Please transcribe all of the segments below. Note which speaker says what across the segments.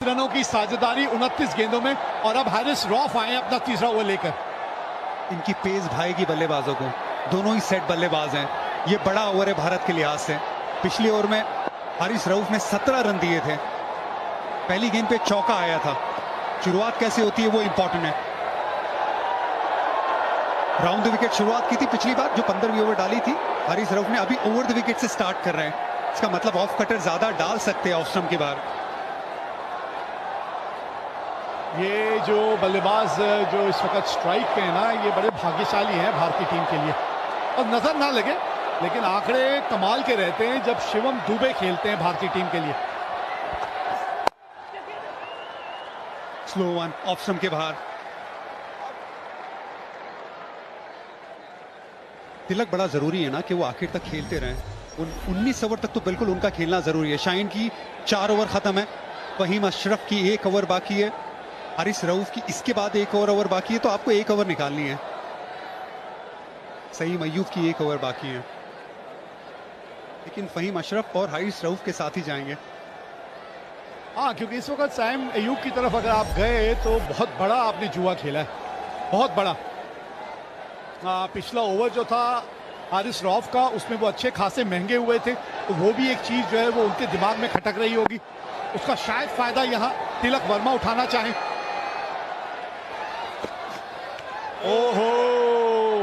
Speaker 1: रनों की साझेदारी 29 गेंदों में और अब हारिस रऊफ आए अपना तीसरा ओवर लेकर।
Speaker 2: इनकी पेस भाएगी बल्लेबाजों को। दोनों ही सेट बल्लेबाज हैं। ये बड़ा ओवर है भारत के लिहाज से। पिछले ओवर में हारिस रऊफ ने 17 रन दिए थे। पहली गेंद पे चौका आया था। शुरुआत कैसे होती है वो इंपॉर्टेंट है। राउंड द विकेट शुरुआत की थी पिछली बार जो 15वीं ओवर डाली थी हारिस रऊफ ने। अभी ओवर द विकेट से स्टार्ट कर रहे हैं। इसका मतलब ऑफ कटर ज्यादा डाल सकते हैं ऑफ स्टंप के बाहर।
Speaker 1: ये जो बल्लेबाज जो इस वक्त स्ट्राइक पे है ना, ये बड़े भाग्यशाली हैं भारतीय टीम के लिए। और नजर ना लगे लेकिन आंकड़े कमाल के रहते हैं जब शिवम दुबे खेलते हैं भारतीय टीम के लिए।
Speaker 2: स्लो वन ऑफ स्टंप के बाहर। तिलक बड़ा जरूरी है ना कि वो आखिर तक खेलते रहें। 19 ओवर तक तो बिल्कुल उनका खेलना जरूरी है। शाहीन की 4 ओवर खत्म है। फहीम अशरफ की 1 ओवर बाकी है। हारिस रऊफ की इसके बाद 1 ओवर बाकी है, तो आपको 1 ओवर निकालनी है। सईम अय्यूब की 1 ओवर बाकी है, लेकिन फहीम अशरफ और हारिस रऊफ के साथ ही जाएंगे।
Speaker 1: हाँ, क्योंकि इस वक्त सईम अय्यूब की तरफ अगर आप गए तो बहुत बड़ा आपने जुआ खेला है, बहुत बड़ा। पिछला ओवर जो था हारिस रऊफ का उसमें वो अच्छे खासे महंगे हुए थे, तो वो भी एक चीज जो है वो उनके दिमाग में खटक रही होगी। उसका शायद फायदा यहाँ तिलक वर्मा उठाना चाहें। ओहो,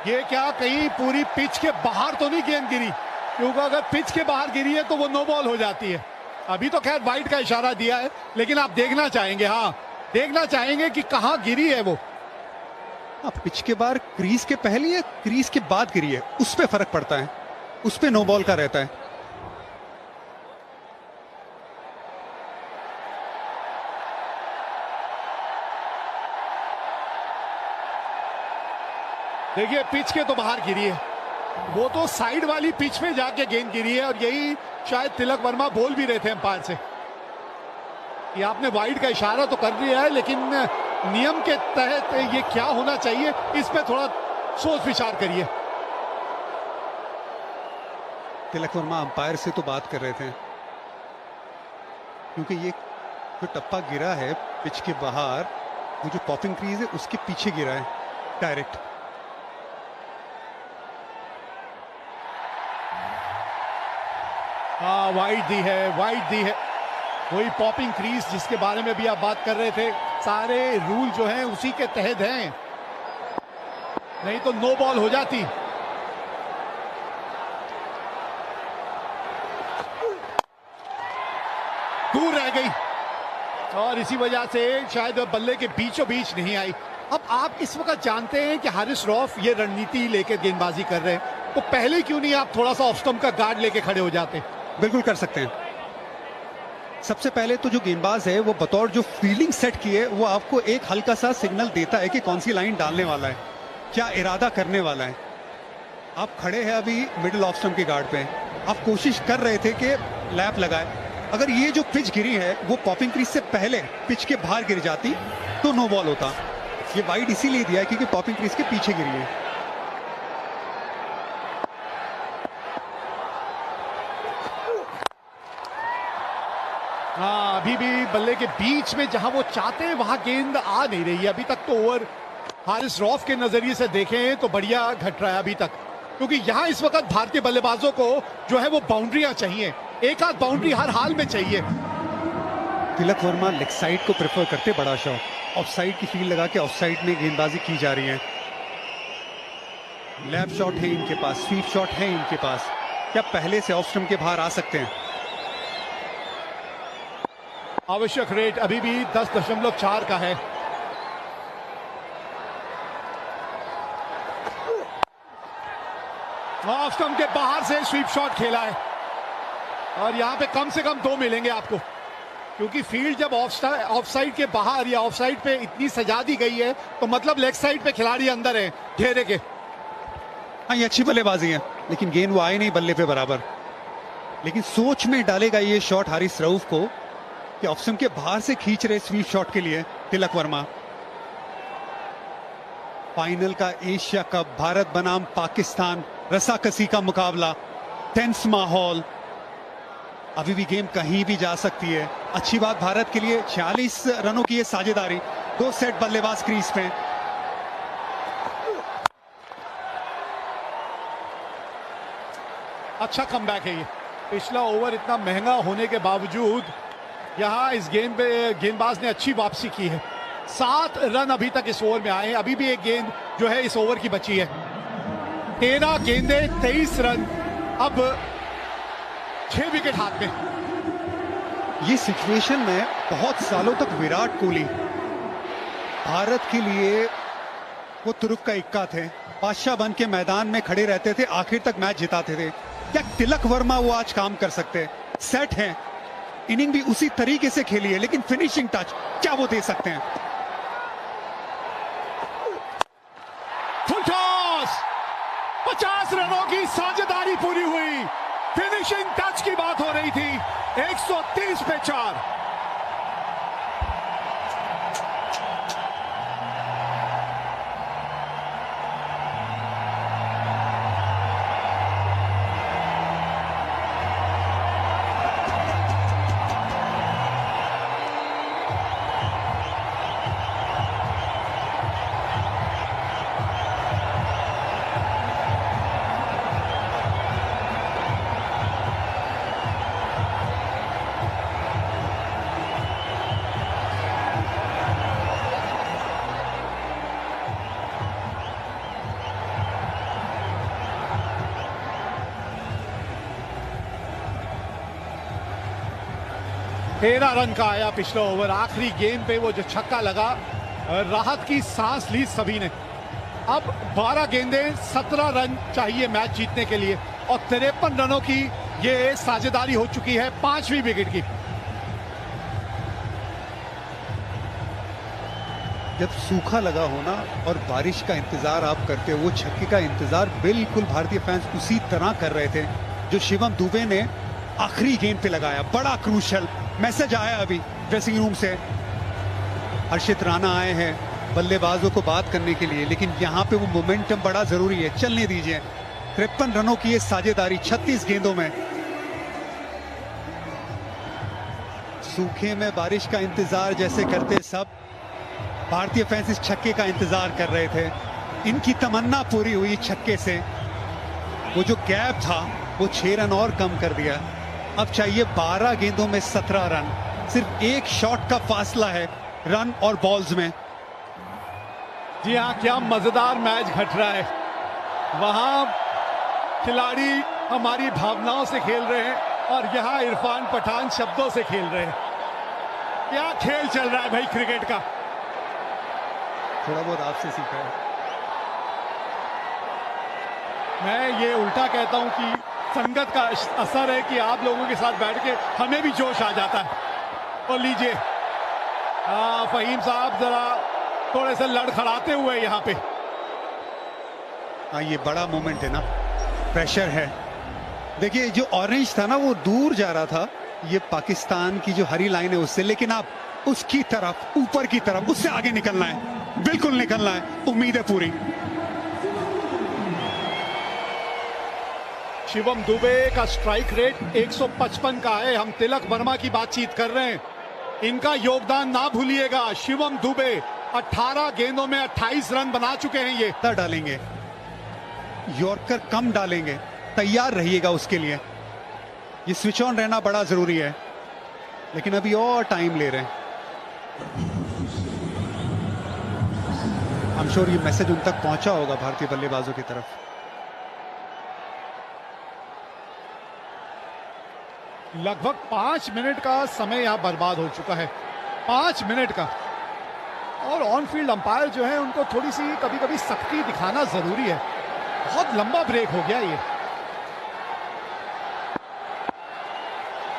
Speaker 1: ये क्या कहीं पूरी पिच के बाहर तो नहीं गेंद गिरी? क्योंकि अगर पिच के बाहर गिरी है तो वो नो बॉल हो जाती है। अभी तो खैर वाइड का इशारा दिया है, लेकिन आप देखना चाहेंगे, हाँ देखना चाहेंगे कि कहां गिरी है वो।
Speaker 2: पिच के बाहर क्रीज के पहले या क्रीज के बाद गिरी है, उस पर फर्क पड़ता है। उस पर नो बॉल का रहता है।
Speaker 1: देखिए पिच के तो बाहर गिरी है, वो तो साइड वाली पिच में जाके गेंद गिरी है। और यही शायद तिलक वर्मा बोल भी रहे थे अंपायर से कि आपने वाइड का इशारा तो कर दिया है, लेकिन नियम के तहत ये क्या होना चाहिए, इस पे थोड़ा सोच विचार करिए।
Speaker 2: तिलक वर्मा अंपायर से तो बात कर रहे थे, क्योंकि ये जो टप्पा गिरा है पिच के बाहर, वो जो पॉपिंग क्रीज है उसके पीछे गिरा है डायरेक्ट।
Speaker 1: हाँ, वाइड दी है, वाइड दी है। वही पॉपिंग क्रीज जिसके बारे में भी आप बात कर रहे थे, सारे रूल जो हैं उसी के तहत हैं, नहीं तो नो बॉल हो जाती। दूर रह गई और इसी वजह से शायद बल्ले के बीचों बीच नहीं आई। अब आप इस वक्त जानते हैं कि हारिस रऊफ ये रणनीति लेकर गेंदबाजी कर रहे हैं, तो पहले क्यों नहीं आप थोड़ा सा ऑफ स्टंप का गार्ड लेके खड़े हो जाते?
Speaker 2: बिल्कुल कर सकते हैं। सबसे पहले तो जो गेंदबाज है वो बतौर जो फील्डिंग सेट की है, वो आपको एक हल्का सा सिग्नल देता है कि कौन सी लाइन डालने वाला है, क्या इरादा करने वाला है। आप खड़े हैं अभी मिडिल ऑफ स्टंप के गार्ड पे, आप कोशिश कर रहे थे कि लैप लगाए। अगर ये जो पिच गिरी है वो पॉपिंग क्रीज से पहले पिच के बाहर गिर जाती तो नो बॉल होता। ये वाइड इसीलिए दिया है क्योंकि पॉपिंग क्रीज के पीछे गिरी है।
Speaker 1: हाँ, अभी भी बल्ले के बीच में जहां वो चाहते हैं वहां गेंद आ नहीं रही है। अभी तक तो ओवर हारिस रऊफ के नजरिए से देखें तो बढ़िया घट रहा है अभी तक, क्योंकि यहां इस वक्त भारतीय बल्लेबाजों को जो है वो बाउंड्रियां चाहिए, एक आध बाउंड्री हर हाल में चाहिए।
Speaker 2: तिलक वर्मा लेग साइड को प्रेफर करते, बड़ा शॉट ऑफ साइड की फील्ड लगा के ऑफ साइड में गेंदबाजी की जा रही है। लैप शॉट है इनके पास, स्वीप शॉट है इनके पास, क्या पहले से ऑफ स्टंप के बाहर आ सकते हैं?
Speaker 1: आवश्यक रेट अभी भी 10.4 का है। ऑफ स्टंप के बाहर से स्वीप शॉट खेला है और यहां पे कम से कम 2 मिलेंगे आपको, क्योंकि फील्ड जब ऑफ साइड के बाहर या ऑफ साइड पे इतनी सजा दी गई है तो मतलब लेग साइड पे खिलाड़ी अंदर है घेरे के।
Speaker 2: हाँ, ये अच्छी बल्लेबाजी है, लेकिन गेंद वो आई नहीं बल्ले पे बराबर। लेकिन सोच में डालेगा ये शॉट हारिस रऊफ को कि ऑफ स्टंप के बाहर से खींच रहे स्वीप शॉट के लिए तिलक वर्मा। फाइनल का एशिया कप, भारत बनाम पाकिस्तान, रसाकसी का मुकाबला, टेंस माहौल। अभी भी गेम कहीं भी जा सकती है। अच्छी बात भारत के लिए 46 रनों की ये साझेदारी, 2 सेट बल्लेबाज क्रीज पे।
Speaker 1: अच्छा कमबैक है ये। पिछला ओवर इतना महंगा होने के बावजूद यहां इस गेंद पे गेंदबाज ने अच्छी वापसी की है। 7 रन अभी तक इस ओवर में आए हैं। अभी भी एक गेंद जो है इस ओवर की बची है। 13 गेंदे 23 रन, अब 6 विकेट हाथ में।
Speaker 2: ये सिचुएशन में बहुत सालों तक विराट कोहली भारत के लिए वो तुरुप का इक्का थे, बादशाह बन के मैदान में खड़े रहते थे, आखिर तक मैच जिताते थे। क्या तिलक वर्मा वो आज काम कर सकते हैं? सेट हैं, इनिंग भी उसी तरीके से खेली है, लेकिन फिनिशिंग टच क्या वो दे सकते हैं?
Speaker 1: फुल टॉस, 50 रनों की साझेदारी पूरी हुई। फिनिशिंग टच की बात हो रही थी। 130 पे 4। तेरह रन का आया पिछला ओवर। आखिरी गेंद पे वो जो छक्का लगा, राहत की सांस ली सभी ने। अब 12 गेंदें 17 रन चाहिए मैच जीतने के लिए, और 53 रनों की ये साझेदारी हो चुकी है 5वीं विकेट की।
Speaker 2: जब सूखा लगा होना और बारिश का इंतजार आप करते हो, वो छक्के का इंतजार बिल्कुल भारतीय फैंस उसी तरह कर रहे थे जो शिवम दुबे ने आखिरी गेंद पे लगाया। बड़ा क्रूशल मैसेज आया अभी ड्रेसिंग रूम से। हर्षित राणा आए हैं बल्लेबाजों को बात करने के लिए, लेकिन यहाँ पे वो मोमेंटम बड़ा जरूरी है, चलने दीजिए। 53 रनों की ये साझेदारी 36 गेंदों में। सूखे में बारिश का इंतजार जैसे करते सब, भारतीय फैंस इस छक्के का इंतजार कर रहे थे। इनकी तमन्ना पूरी हुई छक्के से। वो जो गैप था वो 6 रन और कम कर दिया। अब चाहिए 12 गेंदों में 17 रन। सिर्फ एक शॉट का फासला है रन और बॉल्स में।
Speaker 1: जी हाँ, क्या मजेदार मैच घट रहा है। वहां खिलाड़ी हमारी भावनाओं से खेल रहे हैं और यहाँ इरफान पठान शब्दों से खेल रहे हैं। क्या खेल चल रहा है भाई क्रिकेट का।
Speaker 2: थोड़ा बहुत आपसे सीखा है।
Speaker 1: मैं ये उल्टा कहता हूं कि संगत का असर है कि आप लोगों के साथ बैठ के हमें भी जोश आ जाता है। और लीजिए फहीम साहब जरा थोड़े से लड़खड़ाते हुए यहाँ पे।
Speaker 2: हाँ, ये बड़ा मोमेंट है ना, प्रेशर है। देखिए जो ऑरेंज था ना वो दूर जा रहा था, ये पाकिस्तान की जो हरी लाइन है उससे, लेकिन आप उसकी तरफ, ऊपर की तरफ, उससे आगे निकलना है, बिल्कुल निकलना है। उम्मीद है पूरी।
Speaker 1: शिवम दुबे का स्ट्राइक रेट 155 का है। हम तिलक वर्मा की बातचीत कर रहे हैं, इनका योगदान ना भूलिएगा। शिवम दुबे 18 गेंदों में 28 रन बना चुके हैं। ये
Speaker 2: डालेंगे, यॉर्कर कम डालेंगे, तैयार रहिएगा उसके लिए। ये स्विच ऑन रहना बड़ा जरूरी है, लेकिन अभी और टाइम ले रहे हैं। आई एम श्योर ये मैसेज उन तक पहुंचा होगा भारतीय बल्लेबाजों की तरफ।
Speaker 1: लगभग 5 मिनट का समय यहां बर्बाद हो चुका है, 5 मिनट का। और ऑन फील्ड अंपायर जो है उनको थोड़ी सी कभी कभी सख्ती दिखाना जरूरी है। बहुत लंबा ब्रेक हो गया ये।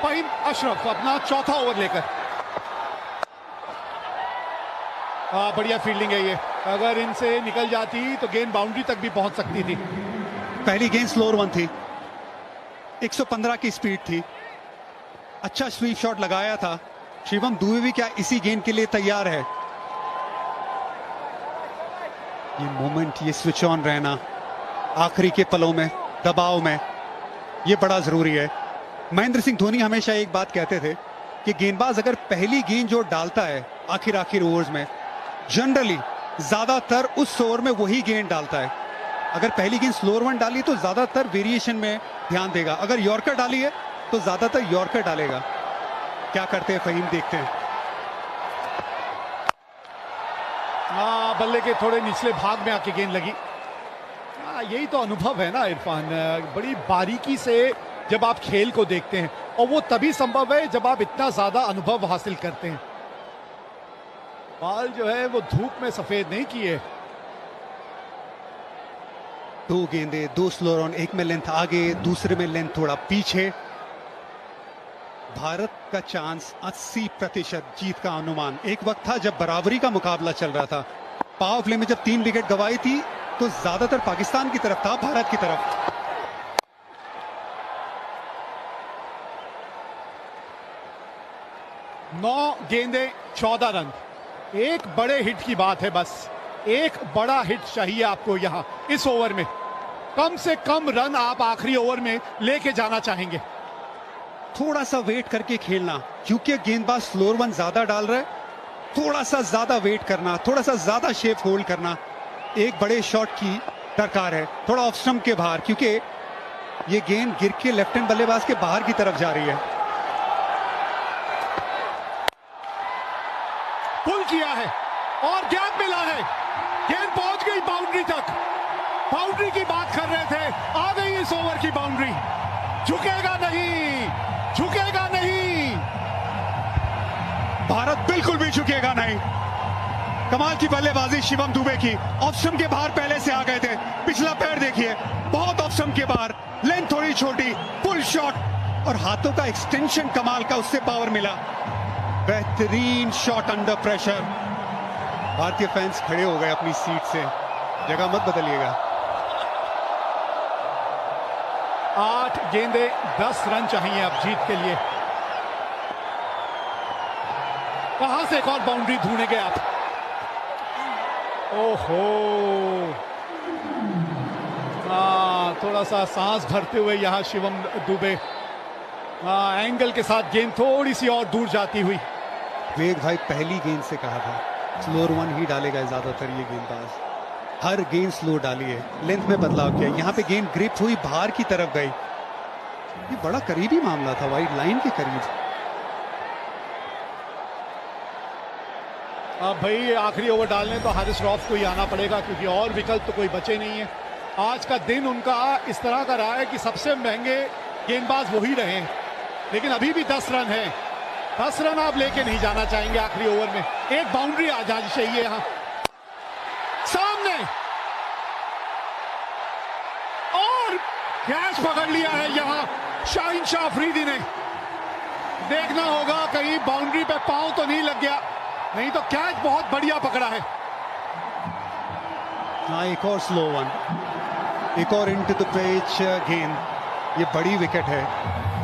Speaker 1: फहीम अशरफ अपना चौथा ओवर लेकर। बढ़िया फील्डिंग है ये। अगर इनसे निकल जाती तो गेंद बाउंड्री तक भी पहुंच सकती थी।
Speaker 2: पहली गेंद स्लोअर वन थी, 115 की स्पीड थी। अच्छा स्वीप शॉट लगाया था। शिवम दुबे भी क्या इसी गेंद के लिए तैयार है? ये मोमेंट, ये स्विच ऑन रहना आखिरी के पलों में, दबाव में, ये बड़ा जरूरी है। महेंद्र सिंह धोनी हमेशा एक बात कहते थे कि गेंदबाज अगर पहली गेंद जो डालता है आखिर ओवर्स में, जनरली ज्यादातर उस ओवर में वही गेंद डालता है। अगर पहली गेंद स्लोअर वन डाली तो ज्यादातर वेरिएशन में ध्यान देगा, अगर यॉर्कर डाली है तो ज्यादातर यॉर्कर डालेगा। क्या करते हैं फहीम, देखते हैं।
Speaker 1: बल्ले के थोड़े निचले भाग में आके गेंद लगी। यही तो अनुभव है ना इरफान, बड़ी बारीकी से जब आप खेल को देखते हैं, और वो तभी संभव है जब आप इतना ज्यादा अनुभव हासिल करते हैं। बाल जो है वो धूप में सफेद नहीं किए।
Speaker 2: 2 गेंदे, 2 स्लो रन, एक में लेंथ आगे, दूसरे में लेंथ थोड़ा पीछे। भारत का चांस 80% जीत का अनुमान। एक वक्त था जब बराबरी का मुकाबला चल रहा था, पावर प्ले में जब 3 विकेट गंवाई थी तो ज्यादातर पाकिस्तान की तरफ था, भारत की तरफ।
Speaker 1: 9 गेंदे 14 रन। एक बड़े हिट की बात है, बस एक बड़ा हिट चाहिए आपको यहां इस ओवर में। कम से कम रन आप आखिरी ओवर में लेके जाना चाहेंगे।
Speaker 2: थोड़ा सा वेट करके खेलना, क्योंकि गेंदबाज स्लोअर वन ज्यादा डाल रहा है, थोड़ा सा ज्यादा वेट करना, थोड़ा सा ज्यादा शेप होल्ड करना। एक बड़े शॉट की दरकार है, थोड़ा ऑफ स्टंप के बाहर, क्योंकि ये गेंद गिर के लेफ्ट हैंड बल्लेबाज के बाहर की तरफ जा रही है।
Speaker 1: पुल किया है और गैप मिला है, गेंद पहुंच गई बाउंड्री तक। बाउंड्री की बात कर रहे थे, आ गई इस ओवर की बाउंड्री। झुकेगा नहीं, झुकेगा नहीं,
Speaker 2: भारत बिल्कुल भी झुकेगा नहीं। कमाल की बल्लेबाजी शिवम दुबे की, ऑफ स्टंप के बाहर पहले से आ गए थे। पिछला पैर देखिए, बहुत ऑफ स्टंप के बाहर, लेंथ थोड़ी छोटी, पुल शॉट और हाथों का एक्सटेंशन कमाल का, उससे पावर मिला। बेहतरीन शॉट अंडर प्रेशर। भारतीय फैंस खड़े हो गए अपनी सीट से, जगह मत बदलिएगा।
Speaker 1: 8 गेंदे 10 रन चाहिए अब जीत के लिए। कहां से एक और बाउंड्री ढूंढेंगे आप? ओहो, थोड़ा सा सांस भरते हुए यहां शिवम दुबे, एंगल के साथ गेंद थोड़ी सी और दूर जाती हुई।
Speaker 2: वेग भाई पहली गेंद से कहा था स्लोअर वन ही डालेगा ज्यादातर ये गेंदबाज, हर गेंद स्लो डाली है, लेंथ में बदलाव किया। यहाँ पे गेंद ग्रिप हुई, बाहर की तरफ गई। ये बड़ा करीबी मामला था, वाइड लाइन के करीब।
Speaker 1: अब भाई आखिरी ओवर डालने तो हारिस रऊफ को ही आना पड़ेगा, क्योंकि और विकल्प तो कोई बचे नहीं है। आज का दिन उनका इस तरह का रहा है कि सबसे महंगे गेंदबाज वही रहे हैं, लेकिन अभी भी 10 रन है। 10 रन आप लेके नहीं जाना चाहेंगे आखिरी ओवर में। एक बाउंड्री आ जानी चाहिए यहां सामने, और कैच पकड़ लिया है यहां शाहीन शाह अफरीदी ने। देखना होगा कहीं बाउंड्री पे पांव तो नहीं लग गया, नहीं तो कैच बहुत बढ़िया पकड़ा है।
Speaker 2: हाँ, एक और स्लो वन, एक और इनटू द पिच गेंद। ये बड़ी विकेट है,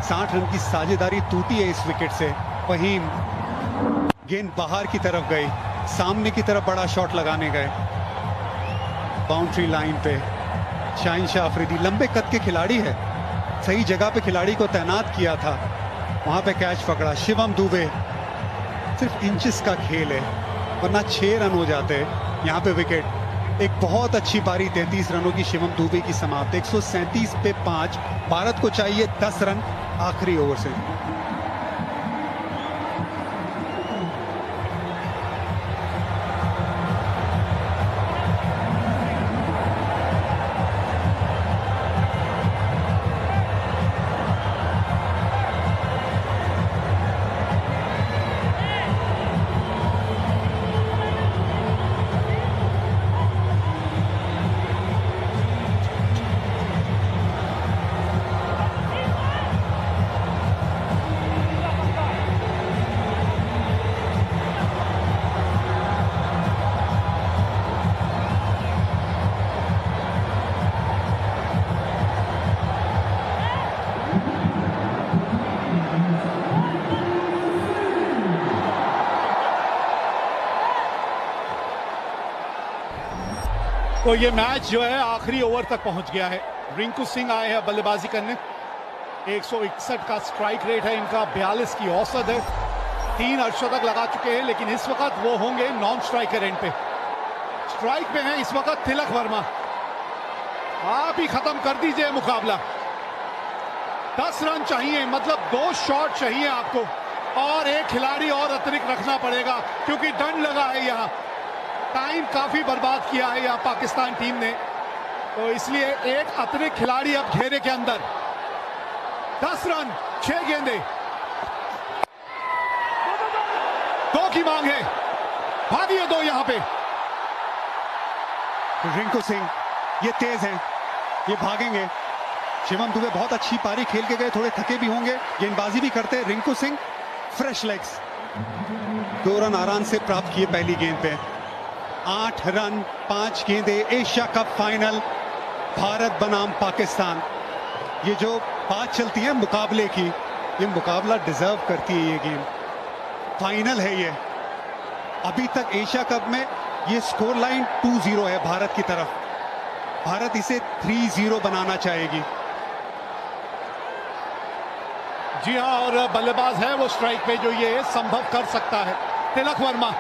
Speaker 2: 60 रन की साझेदारी टूटी है इस विकेट से। फहीम, गेंद बाहर की तरफ गई, सामने की तरफ बड़ा शॉट लगाने गए, बाउंड्री लाइन पे। शाहीन शाह अफरीदी लंबे कद के खिलाड़ी है, सही जगह पे खिलाड़ी को तैनात किया था, वहां पे कैच पकड़ा। शिवम दुबे, सिर्फ इंचेस का खेल है, वरना 6 रन हो जाते हैं। यहाँ पे विकेट, एक बहुत अच्छी पारी 33 रनों की शिवम दुबे की समाप्त। 137 पे 5, भारत को चाहिए 10 रन आखिरी ओवर से। तो ये मैच जो है आखिरी ओवर तक पहुंच गया है। रिंकू सिंह आए हैं बल्लेबाजी करने।
Speaker 1: 161 का स्ट्राइक रेट है इनका, 42 की औसत है, 3 अर्धशतक लगा चुके हैं, लेकिन इस वक्त वो होंगे नॉन स्ट्राइकर एंड पे। स्ट्राइक पे हैं इस वक्त तिलक वर्मा। आप ही खत्म कर दीजिए मुकाबला। 10 रन चाहिए, मतलब 2 शॉट चाहिए आपको, और एक खिलाड़ी और अतिरिक्त रखना पड़ेगा क्योंकि दंड लगा है यहाँ। टाइम काफी बर्बाद किया है यहाँ पाकिस्तान टीम ने, तो इसलिए एक अतिरिक्त खिलाड़ी अब घेरे के अंदर। 10 रन 6 गेंदे, 2 की मांग है, भागिए 2 यहां पे।
Speaker 2: रिंकू सिंह ये तेज हैं, ये भागेंगे। शिवम दुबे बहुत अच्छी पारी खेल के गए, थोड़े थके भी होंगे, गेंदबाजी भी करते हैं। Rinku Singh fresh legs, 2 run आराम से प्राप्त किए पहली गेंद पे। 8 रन 5 गेंदे, एशिया कप फाइनल, भारत बनाम पाकिस्तान। ये जो बात चलती है मुकाबले की, ये मुकाबला डिजर्व करती है ये गेम। फाइनल है ये। अभी तक एशिया कप में ये स्कोर लाइन 2-0 है भारत की तरफ। भारत इसे 3-0 बनाना चाहेगी।
Speaker 1: जी हाँ, और बल्लेबाज है वो स्ट्राइक पे जो ये संभव कर सकता है। तिलक वर्मा,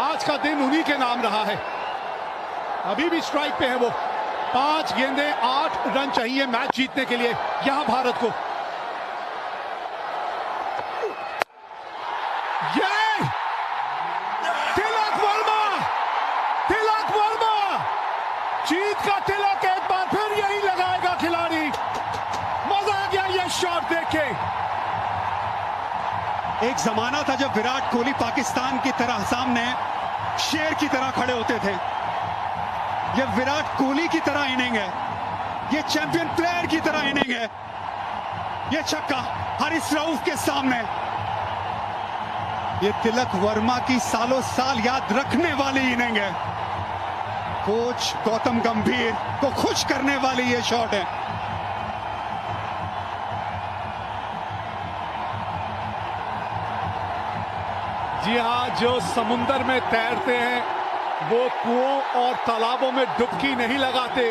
Speaker 1: आज का दिन उन्हीं के नाम रहा है। अभी भी स्ट्राइक पे है वो। 5 गेंदे 8 रन चाहिए मैच जीतने के लिए यहां भारत को। ये तिलक वर्मा, तिलक वर्मा जीत का तिलक एक बार फिर यही लगाएगा खिलाड़ी। मजा आ गया ये शॉट देख के।
Speaker 2: एक जमाना था जब विराट कोहली पाकिस्तान की तरह सामने शेर की तरह खड़े होते थे। ये विराट कोहली की तरह इनिंग है, ये चैंपियन प्लेयर की तरह इनिंग है। ये छक्का हारिस रऊफ के सामने। ये तिलक वर्मा की सालों साल याद रखने वाली इनिंग है। कोच गौतम गंभीर को खुश करने वाली ये शॉट है।
Speaker 1: जी हाँ, जो समुंदर में तैरते हैं वो कुओं और तालाबों में डुबकी नहीं लगाते।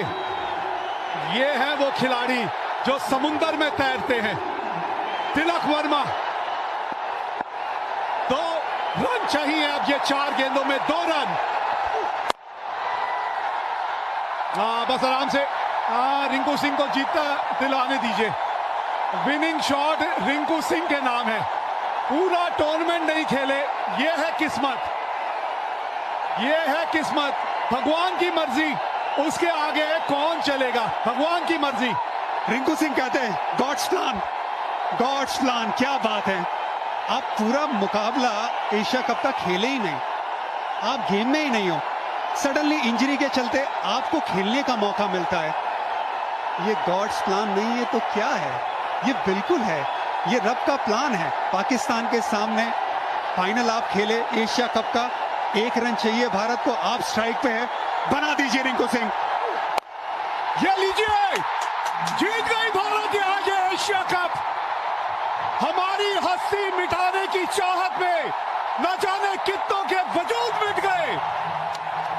Speaker 1: ये है वो खिलाड़ी जो समुंदर में तैरते हैं। तिलक वर्मा, 2 रन चाहिए अब ये 4 गेंदों में 2 रन। बस आराम से रिंकू सिंह को जीतता दिलाने दीजिए। विनिंग शॉट रिंकू सिंह के नाम है। पूरा टूर्नामेंट नहीं खेले, ये है किस्मत, ये है किस्मत। भगवान की मर्जी, उसके आगे कौन चलेगा? भगवान की मर्जी।
Speaker 2: रिंकू सिंह कहते हैं गॉड्स प्लान, गॉड्स प्लान। क्या बात है। आप पूरा मुकाबला एशिया कप का खेले ही नहीं, आप गेम में ही नहीं हो। सडनली इंजरी के चलते आपको खेलने का मौका मिलता है। ये गॉड्स प्लान नहीं है तो क्या है? ये बिल्कुल है, ये रब का प्लान है। पाकिस्तान के सामने फाइनल आप खेले एशिया कप का, 1 रन चाहिए भारत को, आप स्ट्राइक पे है, बना दीजिए रिंकू सिंह।
Speaker 1: ये लीजिए, जीत गई भारत ये आज एशिया कप। हमारी हस्ती मिटाने की चाहत में न जाने कितनों के वजूद मिट गए।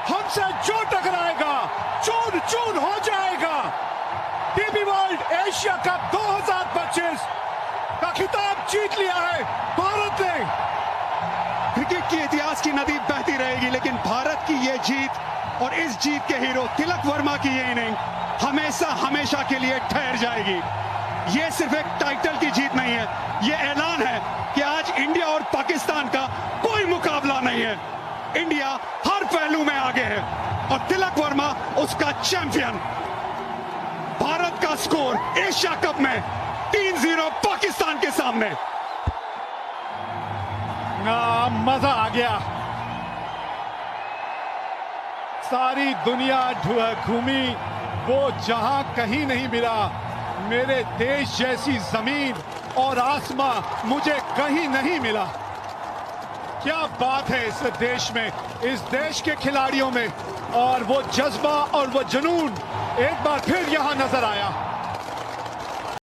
Speaker 1: हमसे जो टकराएगा चूर चूर हो जाएगा। टीबी वर्ल्ड एशिया कप 2025 का खिताब जीत लिया है भारत ने।
Speaker 2: क्रिकेट के इतिहास की नदी बहती रहेगी, लेकिन भारत की ये जीत और इस जीत के हीरो तिलक वर्मा की ये इनिंग हमेशा हमेशा के लिए ठहर जाएगी। ये सिर्फ एक टाइटल की जीत नहीं है, ये ऐलान है कि आज इंडिया और पाकिस्तान का कोई मुकाबला नहीं है। इंडिया हर पहलू में आगे है और तिलक वर्मा उसका चैंपियन। भारत का स्कोर एशिया कप में 3-0 पाकिस्तान के सामने।
Speaker 1: मजा आ गया। सारी दुनिया घूमी, वो जहां कहीं नहीं मिला। मेरे देश जैसी जमीन और आसमां मुझे कहीं नहीं मिला। क्या बात है इस देश में, इस देश के खिलाड़ियों में, और वो जज्बा और वो जुनून एक बार फिर यहां नजर आया।